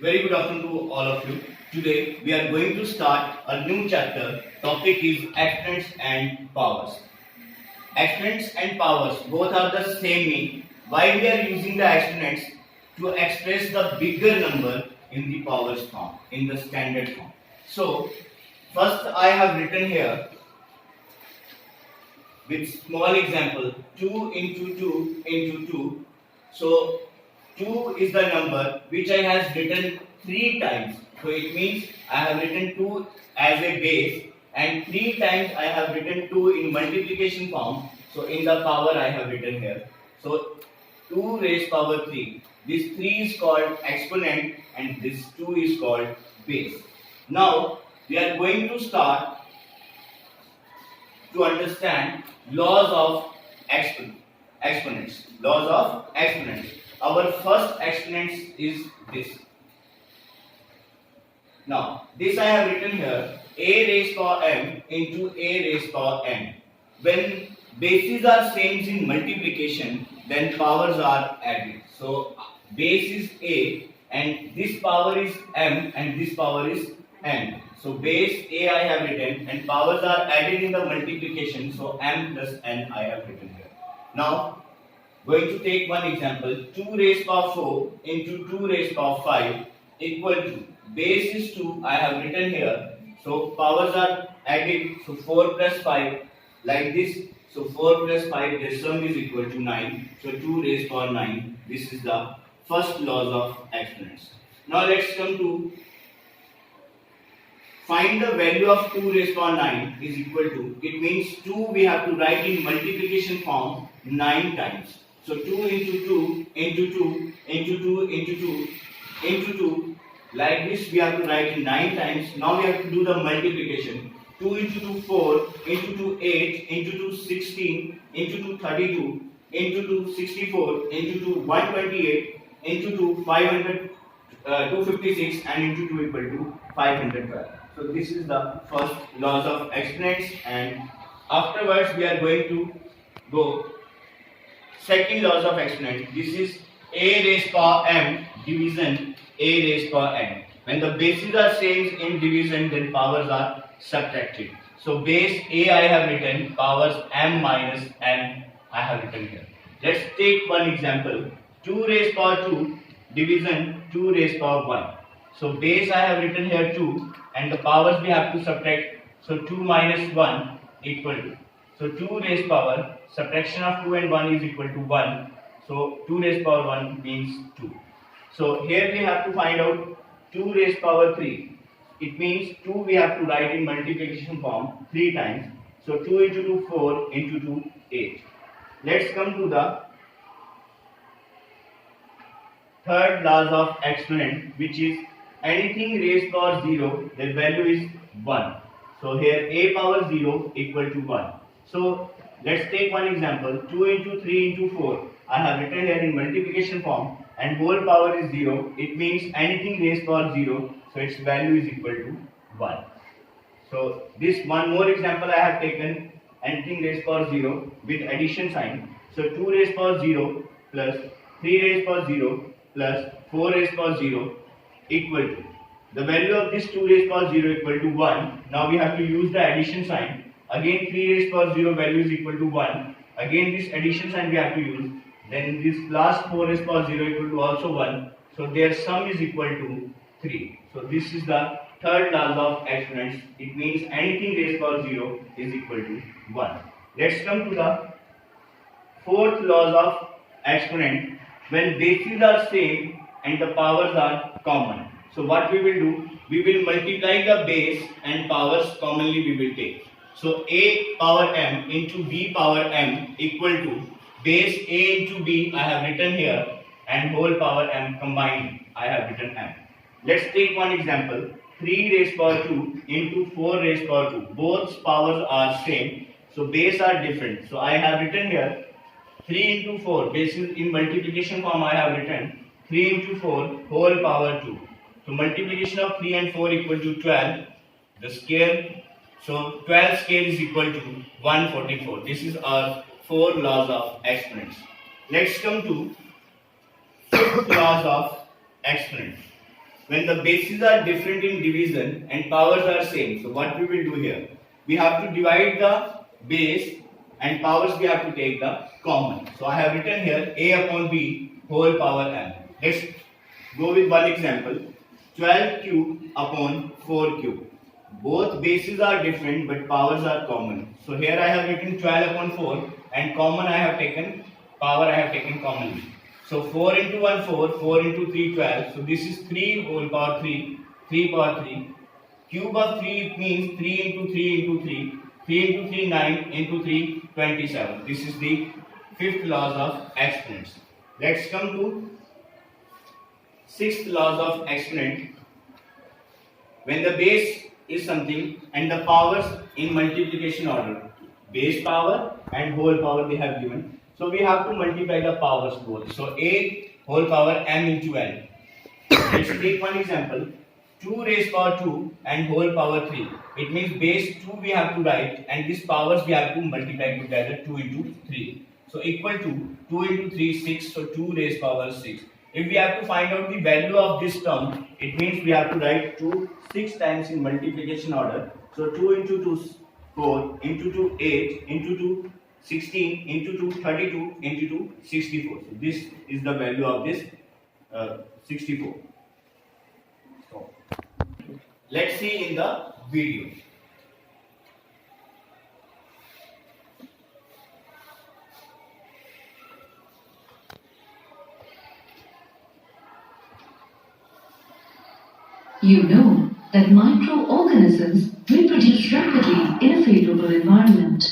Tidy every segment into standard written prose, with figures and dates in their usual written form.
Very good afternoon to all of you. Today we are going to start a new chapter. Topic is exponents and powers. Exponents and powers both are the same mean. Why we are using the exponents? To express the bigger number in the powers form, in the standard form. So first I have written here with small example 2 into 2 into 2. So 2 is the number which I have written 3 times. So it means I have written 2 as a base and 3 times I have written 2 in multiplication form. So in the power I have written here. So 2 raised power 3. This 3 is called exponent and this 2 is called base. Now we are going to start to understand laws of exponents. Laws of exponents. Our first exponent is this. Now, this I have written here, a raised power m into a raised power n. When bases are same in multiplication, then powers are added. So, base is a and this power is m and this power is n. So, base a I have written and powers are added in the multiplication. So, m plus n I have written here. Now, going to take one example, 2 raised power 4 into 2 raised power 5 equal to, base is 2, I have written here, so powers are added, so 4 plus 5, like this, so 4 plus 5, their sum is equal to 9, so 2 raised power 9, this is the first laws of exponents. Now let's come to find the value of 2 raised power 9 is equal to, it means 2 we have to write in multiplication form 9 times. So 2 into 2 into 2 into 2 into 2 into 2, like this we have to write in 9 times. Now we have to do the multiplication. 2 into 2 4, into 2 8, into 2 16, into 2 32, into 2 64, into 2 128, into 2 500, 256 and into 2 equal to 512. So this is the first laws of exponents and afterwards we are going to go second laws of exponent. This is a raised power m division a raised power n. When the bases are same in division, then powers are subtracted. So base a I have written, powers m minus n I have written here. Let's take one example. 2 raised power 2 division 2 raised power 1. So base I have written here 2 and the powers we have to subtract. So 2 minus 1 equal to. So 2 raised power, subtraction of 2 and 1 is equal to 1. So 2 raised power 1 means 2. So here we have to find out 2 raised power 3. It means 2 we have to write in multiplication form 3 times. So 2 into 2 4 into 2 8. Let's come to the third laws of exponent, which is anything raised power 0, their value is 1. So here a power 0 equal to 1. So let's take one example, 2 into 3 into 4. I have written here in multiplication form and whole power is 0. It means anything raised power 0, so its value is equal to 1. So this one more example I have taken, anything raised power 0 with addition sign. So 2 raised power 0 plus 3 raised power 0 plus 4 raised power 0 equal to. The value of this 2 raised power 0 equal to 1. Now we have to use the addition sign. Again 3 raised power 0 value is equal to 1. Again this addition sign we have to use. Then this last 4 raised power 0 equal to also 1. So their sum is equal to 3. So this is the third law of exponents. It means anything raised power 0 is equal to 1. Let's come to the fourth law of exponent. When bases are same and the powers are common. So what we will do? We will multiply the base and powers commonly we will take. So a power m into b power m equal to base a into b I have written here and whole power m combined I have written m. Let's take one example, 3 raised power 2 into 4 raised power 2. Both powers are same, so base are different. So I have written here 3 into 4, bases in multiplication form I have written 3 into 4 whole power 2. So multiplication of 3 and 4 equal to 12. The scale, so 12 scale is equal to 144. This is our 4 laws of exponents. Let's come to 5th laws of exponents. when the bases are different in division and powers are same. So what we will do here? We have to divide the base and powers we have to take the common. So I have written here a upon b whole power m. Let's go with one example. 12 cube upon 4 cube. Both bases are different but powers are common. So here I have written 12 upon 4 and common I have taken, power I have taken commonly. So 4 into 1 4, 4 into 3 12. So this is 3 whole power 3, 3 power 3. Cube of 3 means 3 into 3 into 3. 3 into 3 9 into 3 27. This is the fifth laws of exponents. Let's come to sixth laws of exponent. When the base is something and the powers in multiplication order, base power and whole power they have given. So we have to multiply the powers both. So a whole power m into n. Let's take one example. 2 raised power 2 and whole power 3. It means base 2 we have to write and these powers we have to multiply together 2 into 3. So equal to 2 into 3 6. So 2 raised power 6. If we have to find out the value of this term, it means we have to write 2 6 times in multiplication order. So 2 into 2 4 into 2 8 into 2 16 into 2 32 into 2 64. So this is the value of this 64. So let's see in the video. You know that microorganisms reproduce rapidly in a favorable environment.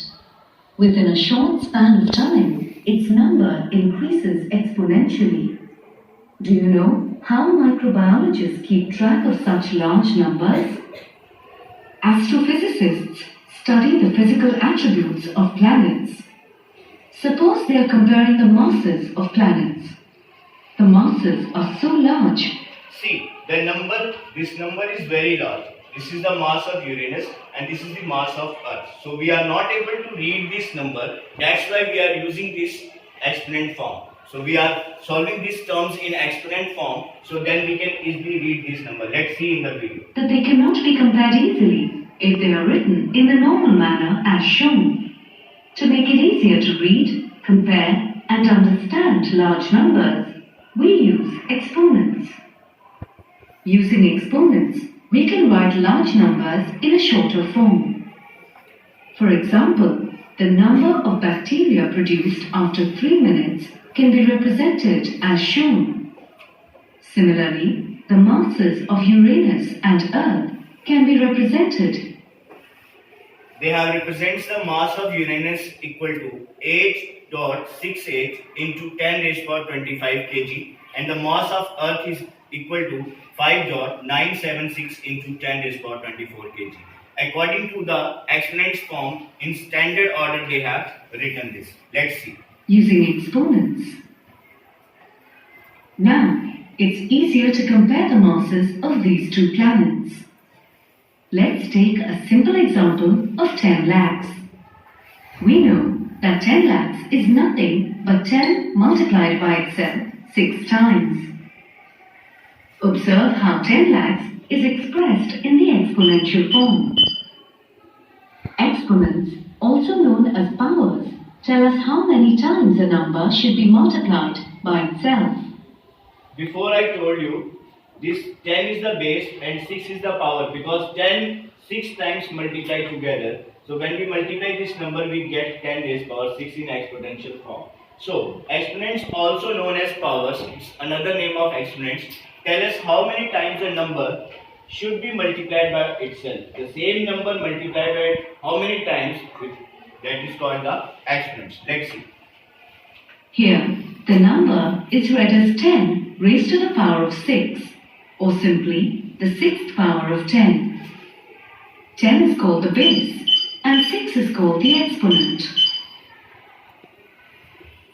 Within a short span of time, its number increases exponentially. Do you know how microbiologists keep track of such large numbers? Astrophysicists study the physical attributes of planets. Suppose they are comparing the masses of planets. The masses are so large. See, this number is very large. This is the mass of Uranus and this is the mass of Earth. So we are not able to read this number. That's why we are using this exponent form. So we are solving these terms in exponent form. So then we can easily read this number. Let's see in the video. That they cannot be compared easily if they are written in the normal manner as shown. To make it easier to read, compare and understand large numbers, we use exponents. Using exponents, we can write large numbers in a shorter form. For example, the number of bacteria produced after 3 minutes can be represented as shown. Similarly, the masses of Uranus and Earth can be represented. They have represents the mass of Uranus equal to 8.68 into 10 raised power 25 kg and the mass of Earth is equal to 5.976 into 10 raised power 24 kg. According to the exponents form, in standard order they have written this. Let's see. Using exponents. Now, it's easier to compare the masses of these two planets. Let's take a simple example of 10 lakhs. We know that 10 lakhs is nothing but 10 multiplied by itself 6 times. Observe how 10 lakhs is expressed in the exponential form. Exponents, also known as powers, tell us how many times a number should be multiplied by itself. Before I told you, this 10 is the base and 6 is the power because 10 6 times multiply together. So when we multiply this number, we get 10 raised power 6 in exponential form. So exponents, also known as powers, it's another name of exponents, tell us how many times a number should be multiplied by itself. The same number multiplied by how many times, that is called the exponents. Let's see. Here, the number is read as 10 raised to the power of 6, or simply the 6th power of 10. 10 is called the base, and 6 is called the exponent.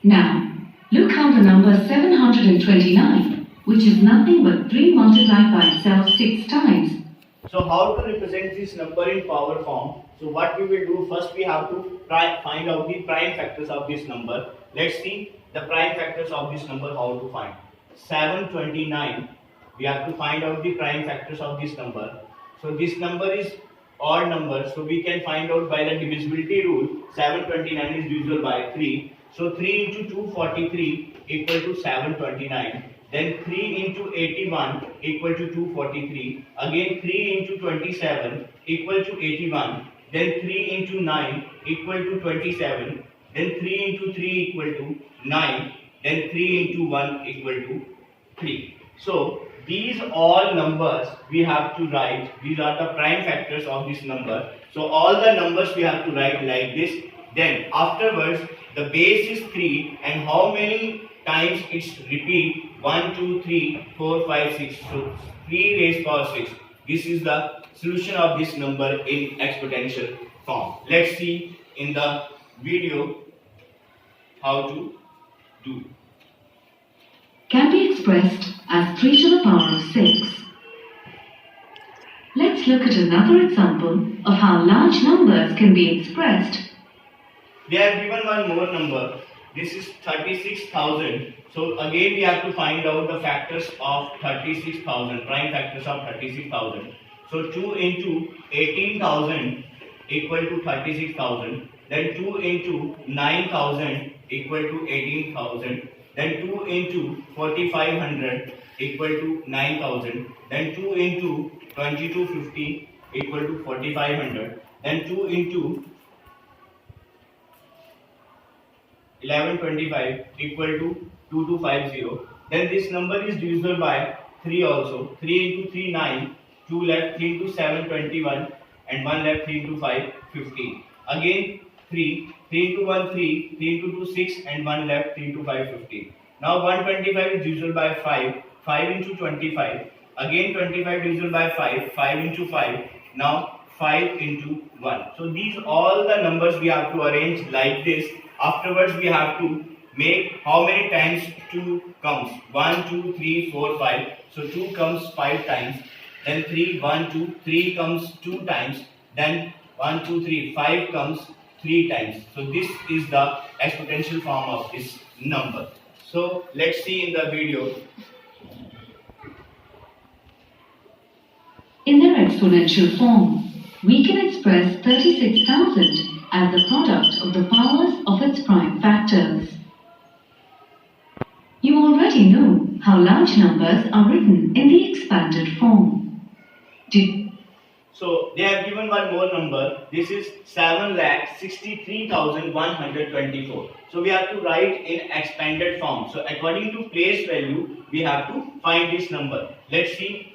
Now, look how the number 729, which is nothing but 3 multiplied by itself 6 times. So how to represent this number in power form? So what we will do, first we have to find out the prime factors of this number. Let's see the prime factors of this number, how to find. 729 we have to find out the prime factors of this number. So this number is odd number, so we can find out by the divisibility rule. 729 is divisible by 3. So 3 into 243 equal to 729. Then 3 into 81 equal to 243. Again 3 into 27 equal to 81. Then 3 into 9 equal to 27. Then 3 into 3 equal to 9. Then 3 into 1 equal to 3. So these all numbers we have to write. These are the prime factors of this number. So all the numbers we have to write like this. Then afterwards the base is 3 and how many times it's repeat 1, 2, 3, 4, 5, 6. So 3 raised power 6. This is the solution of this number in exponential form. Let's see in the video how to do. Can be expressed as 3 to the power of 6. Let's look at another example of how large numbers can be expressed. They have given one more number. This is 36,000. So again we have to find out the factors of 36,000, prime factors of 36,000. So 2 into 18,000 equal to 36,000. Then 2 into 9,000 equal to 18,000. Then 2 into 4,500 equal to 9,000. Then 2 into 2250 equal to 4,500. Then 2 into 1125 equal to 2250. Then this number is divisible by 3 also. 3 into 3 9, 2 left, 3 into 7 21 and 1 left, 3 into 5 15. Again 3, 3 into 1 3, 3 into 2 6 and 1 left, 3 into 5 15. Now 125 is divisible by 5, 5 into 25. Again 25 divisible by 5, 5 into 5. Now 5 into 1. So these all the numbers we have to arrange like this. Afterwards we have to make how many times 2 comes. 1, 2, 3, 4, 5. So 2 comes 5 times. Then 3, 1, 2, 3 comes 2 times. Then 1, 2, 3, 5 comes 3 times. So this is the exponential form of this number. So let's see in the video. In their exponential form, we can express 36,000 as the product of the powers of its prime factors. You already know how large numbers are written in the expanded form. So they have given one more number. This is 7,63,124. So we have to write in expanded form. So according to place value, we have to find this number. Let's see.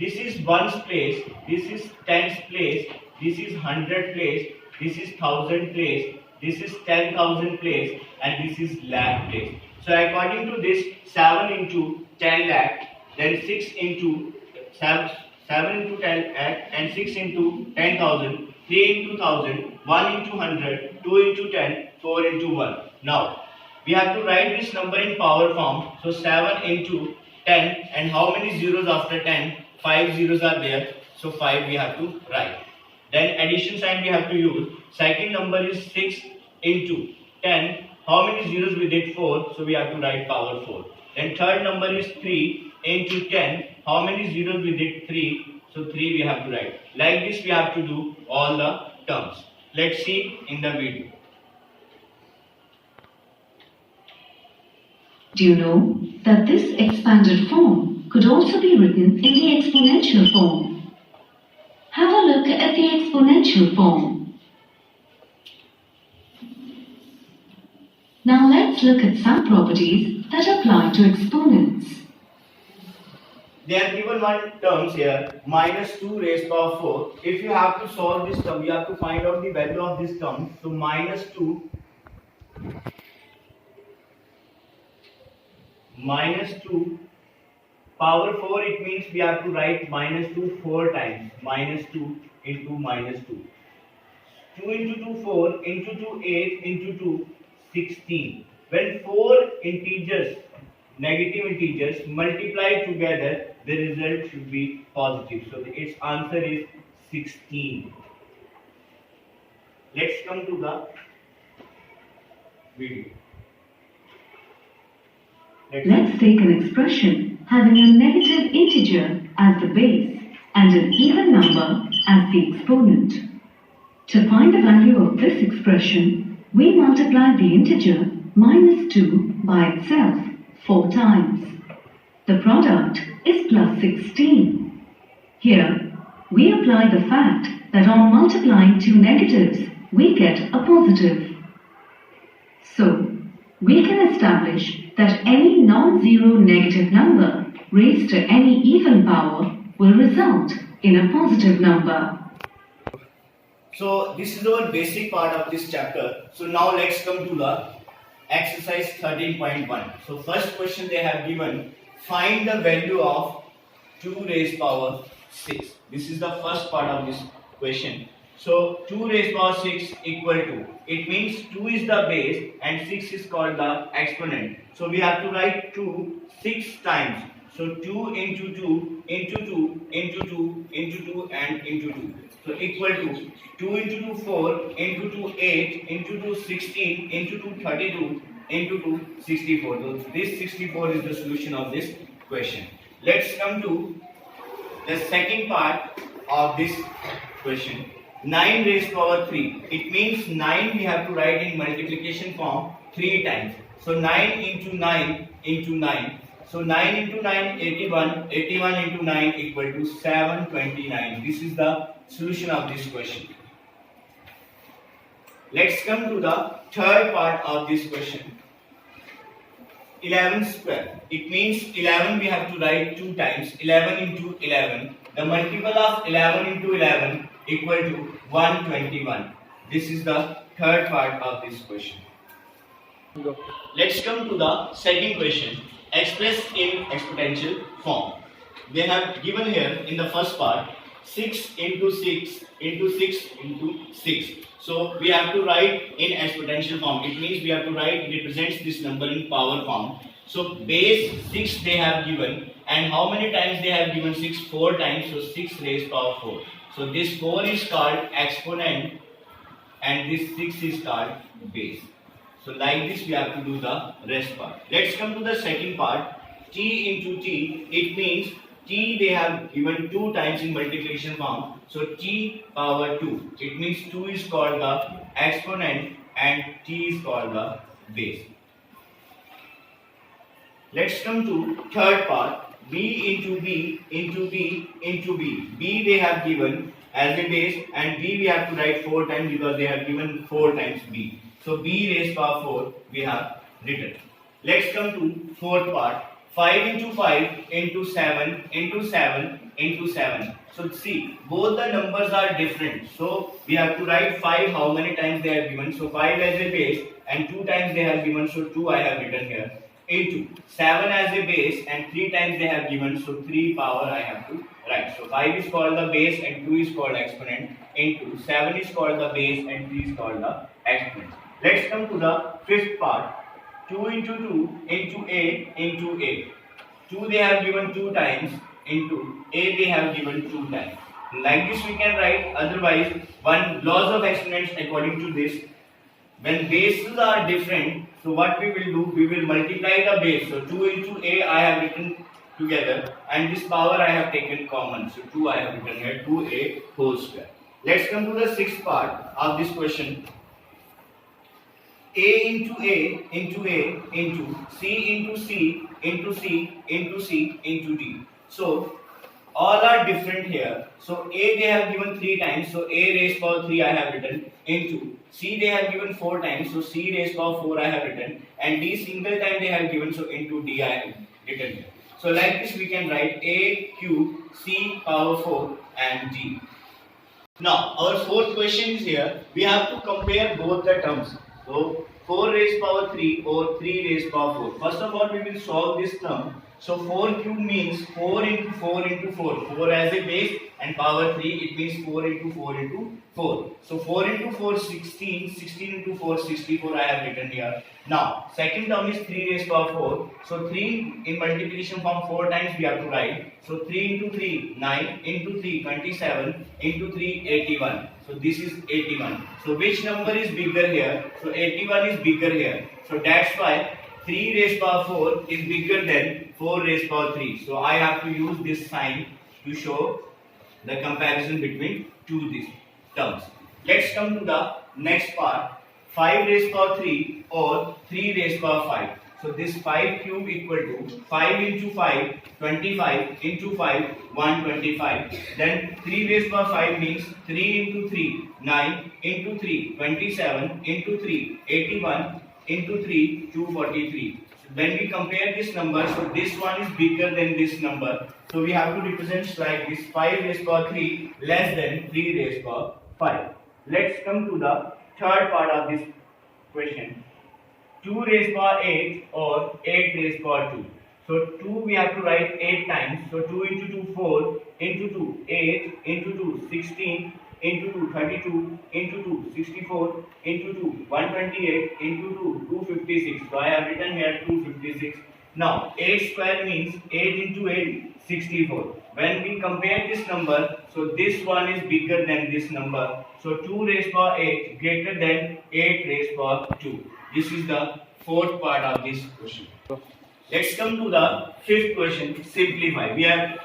This is ones place. This is tens place. This is 100 place. This is 1,000 place. This is 10,000 place. And this is lakh place. So according to this, 7 into 10 lakh, then 6 into 7 into 10 lakh, and 6 into 10,000, 3 into 1,000, 1 into 100, 2 into 10, 4 into 1. Now, we have to write this number in power form. So 7 into 10, and how many zeros after 10? 5 zeros are there. So 5 we have to write. Then addition sign we have to use. Second number is 6 into 10. How many zeros we did? 4. So we have to write power 4. Then third number is 3 into 10. How many zeros we did? 3. So 3 we have to write. Like this we have to do all the terms. Let's see in the video. Do you know that this expanded form could also be written in the exponential form? Have a look at the exponential form. Now let's look at some properties that apply to exponents. They are given one terms here, minus 2 raised power 4. If you have to solve this term, you have to find out the value of this term. So minus 2 power 4, it means we have to write minus 2 4 times. Minus 2 into minus 2. 2 into 2 4, into 2 8, into 2 16. When 4 integers, negative integers, multiply together, the result should be positive. So its answer is 16. Let's come to the video. Let's take an expression having a negative integer as the base and an even number as the exponent. To find the value of this expression, we multiply the integer minus 2 by itself 4 times. The product is plus 16. Here, we apply the fact that on multiplying two negatives, we get a positive. So, we can establish that any non-zero negative number raised to any even power will result in a positive number. So this is our basic part of this chapter. So now let's come to the exercise 13.1. So first question they have given, find the value of 2 raised power 6. This is the first part of this question. So 2 raised power 6 equal to, it means 2 is the base and 6 is called the exponent. So we have to write 2 6 times. So 2 into 2 into 2 into 2 into 2 and into 2. So equal to 2 into 2 4 into 2 8 into 2 16 into 2 32 into 2 64. So this 64 is the solution of this question. Let's come to the second part of this question. 9 raised power 3. It means 9 we have to write in multiplication form 3 times. So 9 into 9 into 9. So 9 into 9 81. 81 into 9 equal to 729. This is the solution of this question. Let's come to the third part of this question. 11 square. It means 11 we have to write 2 times. 11 into 11. The multiple of 11 into 11 equal to 121. This is the third part of this question. Let's come to the second question. Expressed in exponential form. They have given here in the first part 6 into 6 into 6 into 6. So we have to write in exponential form. It means we have to write, represents this number in power form. So base 6 they have given, and how many times they have given 6? 4 times. So 6 raised power 4. So this 4 is called exponent and this 6 is called base. So like this we have to do the rest part. Let's come to the second part. T into T. It means T they have given 2 times in multiplication form. So T power 2. It means 2 is called the exponent and T is called the base. Let's come to third part. B into B into B into B. B they have given as a base and B we have to write 4 times because they have given 4 times B. So B raised power 4 we have written. Let's come to fourth part. 5 into 5 into 7 into 7 into 7. So see, both the numbers are different. So we have to write 5 how many times they have given. So 5 as a base and 2 times they have given. So 2 I have written here. Into 7 as a base and 3 times they have given. So 3 power I have to write. So 5 is called the base and 2 is called exponent. Into 7 is called the base and 3 is called the exponent. Let's come to the fifth part. 2 into 2 into A into A. 2 they have given 2 times into A they have given 2 times. Like this we can write. Otherwise, one laws of exponents according to this. When bases are different, so what we will do, we will multiply the base. So 2 into A I have written together and this power I have taken common. So 2 I have written here, 2A whole square. Let's come to the sixth part of this question. A into A into A into C into C into C into C into D. So all are different here. So A they have given 3 times. So A raised power 3 I have written. Into C they have given 4 times. So C raised power 4 I have written. And D single time they have given. So into D I have written here. So like this we can write A cube C power 4 and D. Now our fourth question is here. We have to compare both the terms. So 4 raised power 3 or 3 raised power 4. First of all we will solve this term. So 4 cube means 4 into 4 into 4. 4 as a base and power 3 it means 4 into 4 into 4. So 4 into 4 16. 16 into 4 64 I have written here. Now second term is 3 raised power 4. So 3 in multiplication form 4 times we have to write. So 3 into 3 9 into 3 27 into 3 81. So this is 81. So which number is bigger here? So 81 is bigger here. So that's why 3 raised power 4 is bigger than 4 raised power 3. So I have to use this sign to show the comparison between two these terms. Let's come to the next part. 5 raised power 3 or 3 raised power 5. So this 5 cube equal to 5 into 5, 25 into 5, 125. Then 3 raised power 5 means 3 into 3, 9 into 3, 27 into 3, 81 into 3, 243. So when we compare this number, so this one is bigger than this number. So we have to represent like this 5 raised power 3 less than 3 raised power 5. Let's come to the third part of this question. 2 raised power 8 or 8 raised power 2. So 2 we have to write 8 times. So 2 into 2 4, into 2 8, into 2 16, into 2 32, into 2 64, into 2 128, into 2 256. So I have written here 256. Now 8 square means 8 into 8 64. When we compare this number, so this one is bigger than this number. So 2 raised power 8 greater than 8 raised power 2. This is the fourth part of this question. Let's come to the fifth question. Simplify. We have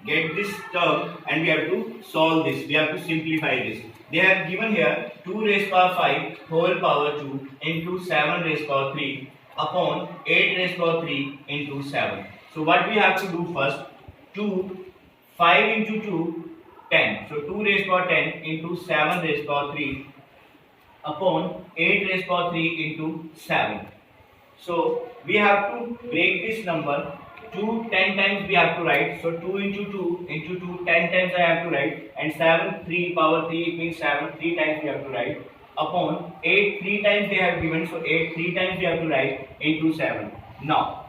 get this term and we have to solve this. We have to simplify this. They have given here 2 raised power 5 whole power 2 into 7 raised power 3 upon 8 raised power 3 into 7. So what we have to do first, 5 into 2, 10. So 2 raised power 10 into 7 raised power 3 upon 8 raised power 3 into 7. So we have to break this number. 2 10 times we have to write. So 2 into 2 into 2 10 times I have to write, and 7 3 power 3 it means 7 3 times we have to write upon 8 3 times they have given. So 8 3 times we have to write into 7. Now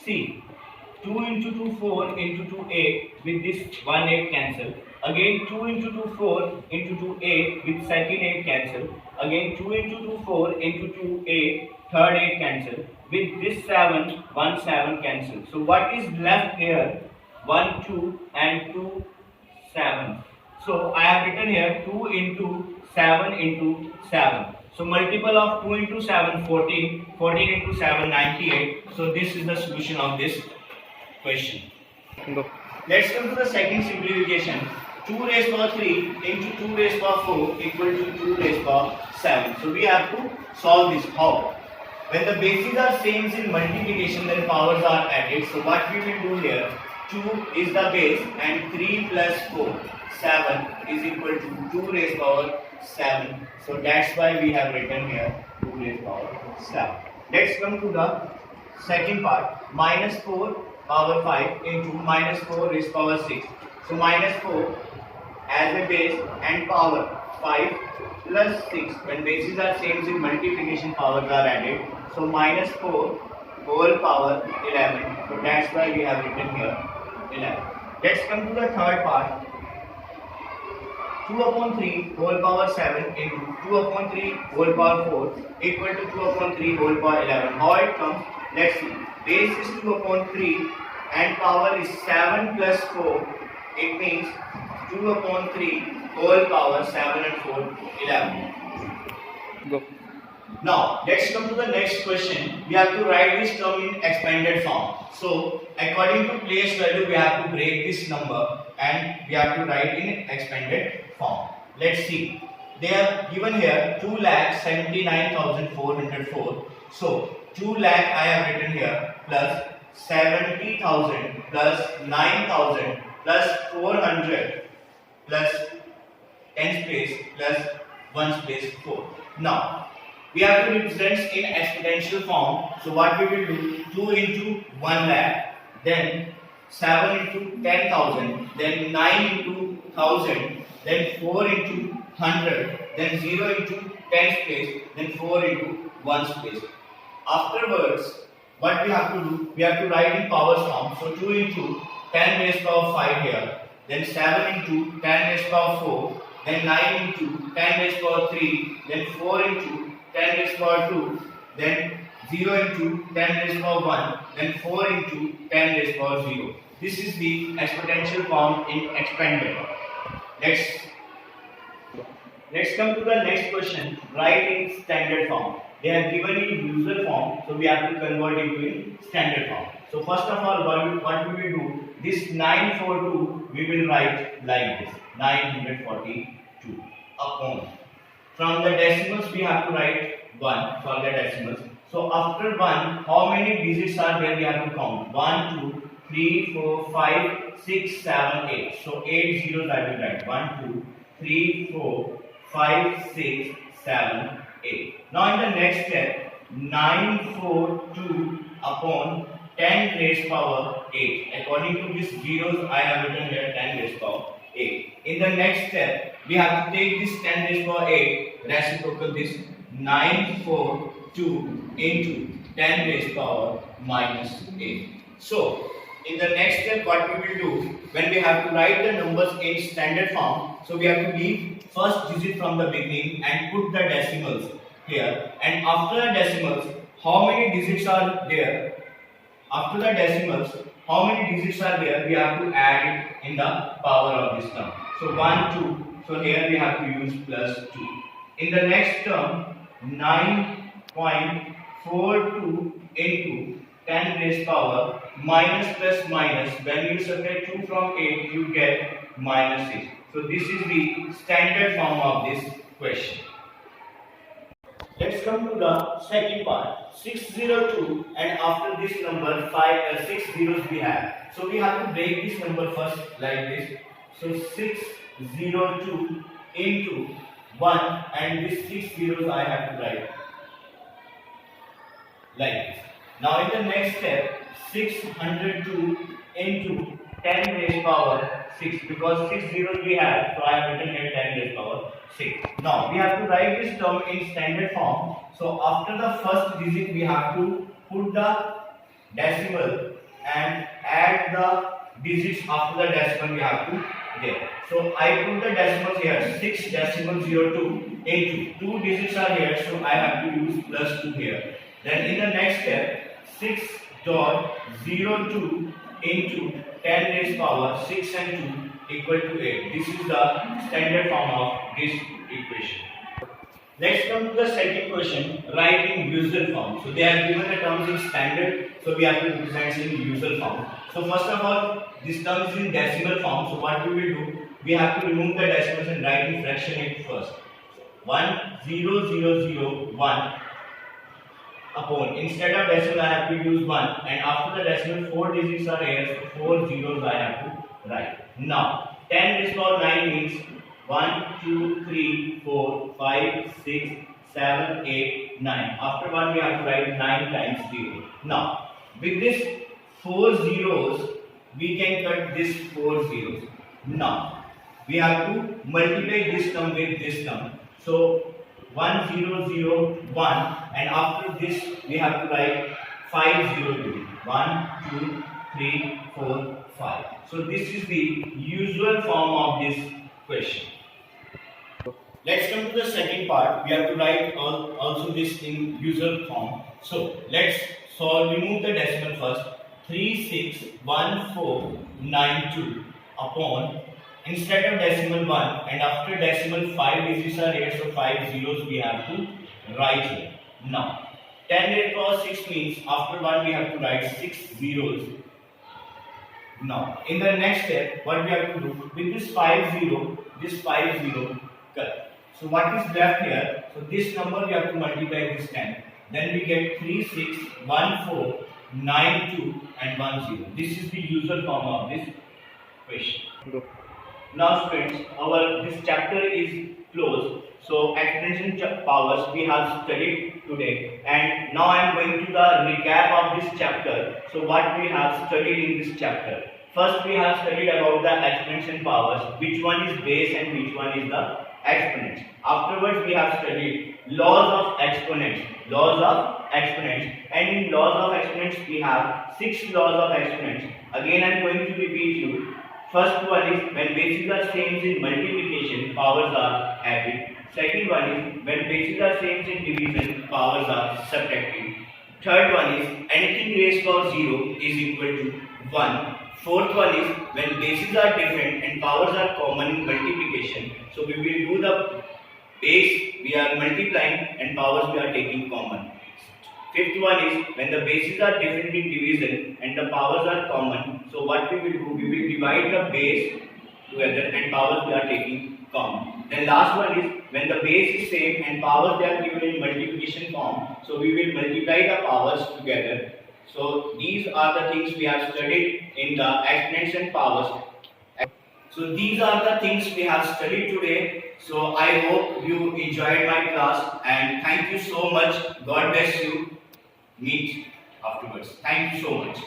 see, 2 into 2 4 into 2 8, with this 1 8 cancel. Again 2 into 2 4 into 2 8, with second 8 cancel. Again 2 into 2 4 into 2 8, third 8 cancel. With this 7, 1 7 cancel. So what is left here? 1 2 and 2 7. So I have written here 2 into 7 into 7. So multiple of 2 into 7 14, 14 into 7 98. So this is the solution of this question. Go. Let's come to the second simplification. 2 raised power 3 into 2 raised power 4 equal to 2 raised power 7. So we have to solve this. How? When the bases are same in multiplication, then powers are added. So what we will do here, 2 is the base and 3 plus 4, 7 is equal to 2 raised power 7. So that's why we have written here 2 raised power 7. Let's come to the second part. Minus 4 power 5 into minus 4 raised power 6. So minus 4 as a base and power 5 plus 6. When bases are same in multiplication, powers are added. So minus 4 whole power 11. So that's why we have written here 11. Let's come to the third part. 2 upon 3 whole power 7 into 2 upon 3 whole power 4 equal to 2 upon 3 whole power 11. How it comes? Let's see. Base is 2 upon 3 and power is 7 plus 4. It means 2 upon 3 whole power 7 and 4 11. Go. Now let's come to the next question. We have to write this term in expanded form. So according to place value we have to break this number and we have to write in expanded form. Let's see. They have given here 2,79,404. So 2 lakh I have written here plus 70,000 plus 9,000 plus 400 plus 10 place plus 1 place 4. Now we have to represent in exponential form. So what we will do, 2 into 1 lakh, then 7 into 10,000, then 9 into 1000, then 4 into 100, then 0 into 10's place, then 4 into 1's place. Afterwards, what we have to do, we have to write in powers form. So 2 into 10 raised power 5 here, then 7 into 10 raised power 4, then 9 into 10 raised power 3, then 4 into 10 raised power 2, then 0 into 10 raised power 1, then 4 into 10 raised power 0. This is the exponential form in expanded. Let's come to the next question. Write in standard form. they are given in usual form, so we have to convert into in standard form. So first of all, what we will do, this 942 we will write like this, 942 upon. From the decimals we have to write 1 for the decimals. So after 1, how many digits are there we have to count? 1, 2, 3, 4, 5, 6, 7, 8. So 8 zeros I will write. 1, 2, 3, 4, 5, 6, 7, 8. Now in the next step, 942 upon 10 raised power 8. According to these zeros, I have written here 10 raised power 8. In the next step, we have to take this 10 raised power 8, reciprocal this 942 into 10 raised power minus 8. So, in the next step, what we will do, when we have to write the numbers in standard form, so we have to leave first digit from the beginning and put the decimals here. And after the decimals, how many digits are there? After the decimals, how many digits are there? We have to add it in the power of this term. So 1, 2. So here we have to use plus 2. In the next term, 9.42 into 10 raised power minus plus minus. When you subtract 2 from 8, you get minus 6. So this is the standard form of this question. Let's come to the second part, 602, and after this number 6 zeros we have. So we have to break this number first like this. So 602 into 1, and this 6 zeros I have to write like this. Now in the next step, 602 into 10 raised power 6, because 6 zeros we have, so I have written here 10 raised power 6. Now we have to write this term in standard form. So after the first digit we have to put the decimal and add the digits after the decimal we have to get. So I put the decimals here, 6.02 into 2 digits are here, so I have to use plus 2 here. Then in the next step, 6.02 into 10 raised power 6 and 2 equal to 8. This is the standard form of this equation. Let's come to the second question, write in usual form. So they are given the terms in standard, so we have to represent in usual form. So first of all, this term is in decimal form. So what we will do, we have to remove the decimals and write in fraction it first. 1,0,0,0,1 upon, instead of decimal I have to use 1, and after the decimal 4 digits are here, so 4 zeros I have to write. Now 10 raised power 9 means 1, 2, 3, 4, 5, 6, 7, 8, 9. After 1 we have to write 9 times 0. Now with this 4 zeros we can cut this 4 zeros. Now we have to multiply this term with this term. So 1, 0, 0, 1, and after this we have to write 5 0 2. 1, 2, 3, 4, 5. So this is the usual form of this question. Let's come to the second part. We have to write also this in usual form. So let's remove the decimal first. 361492 upon, instead of decimal 1, and after decimal 5 digits are here, so 5 zeros we have to write here. Now 10 raised power 6 means after 1 we have to write 6 zeros. Now in the next step, what we have to do, with this 5 0 cut. So what is left here? So this number we have to multiply this 10. Then we get 361492 and 10. This is the usual form of this question. Go. Now students, this chapter is closed. So exponential powers we have studied today, and now I am going to the recap of this chapter. So what we have studied in this chapter. First we have studied about the exponential powers, which one is base and which one is the exponents. Afterwards we have studied laws of exponents, and in laws of exponents we have 6 laws of exponents. Again I am going to repeat you. First one is when bases are same in multiplication, powers are added. Second one is when bases are same in division, powers are subtracted. Third one is anything raised power 0 is equal to 1. Fourth one is when bases are different and powers are common in multiplication. So we will do the base we are multiplying and powers we are taking common. Fifth one is when the bases are different in division and the powers are common. So what we will do, we will divide the base together and powers we are taking common. Then last one is when the base is same and powers they are given in multiplication form. So we will multiply the powers together. So these are the things we have studied in the exponents and powers. So these are the things we have studied today. So I hope you enjoyed my class and thank you so much. God bless you. Meet afterwards. Thank you so much.